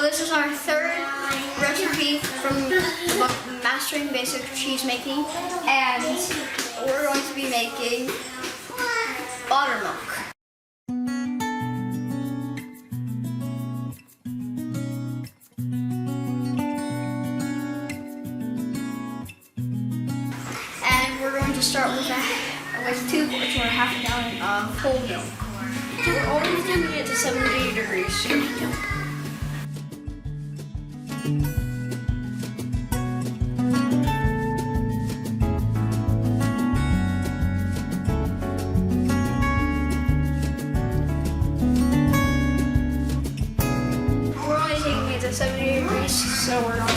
this is our third recipe from Mastering Basic Cheese Making, and we're going to be making buttermilk. And we're going to start with 2 quarts or half a gallon of whole milk. We're always going to get to 70 degrees. We're only taking it to 70 degrees, so we're going to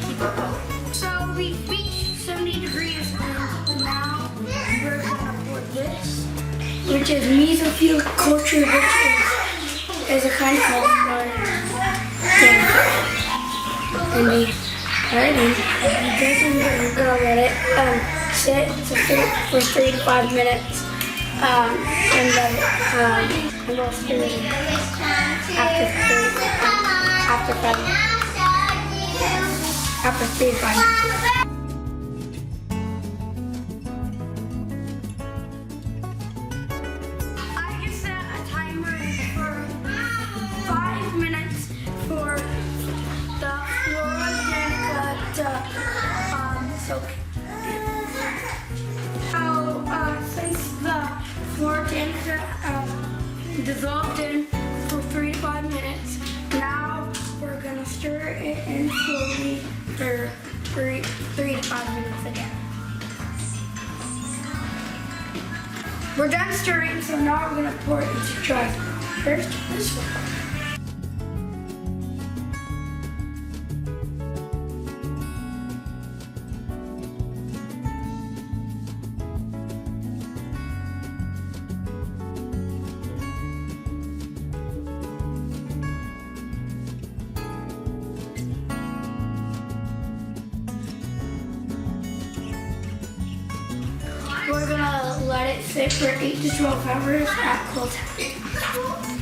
keep it going. So we've reached 70 degrees, and now we're going to pour this, which is mesophyll culture, which is a kind of cauliflower. And we we're gonna let it sit for 3 to 5 minutes, and then we'll stir it after 3 to 5 minutes. I just set a timer for 5 minutes for the organic to soak. Since the organic dissolved in for 3 to 5 minutes, now we're gonna stir it in slowly for 3 to 5 minutes again. We're done stirring, so now we're gonna pour it into jars. First, this one. We're gonna let it sit for 8 to 12 hours at cool temperature.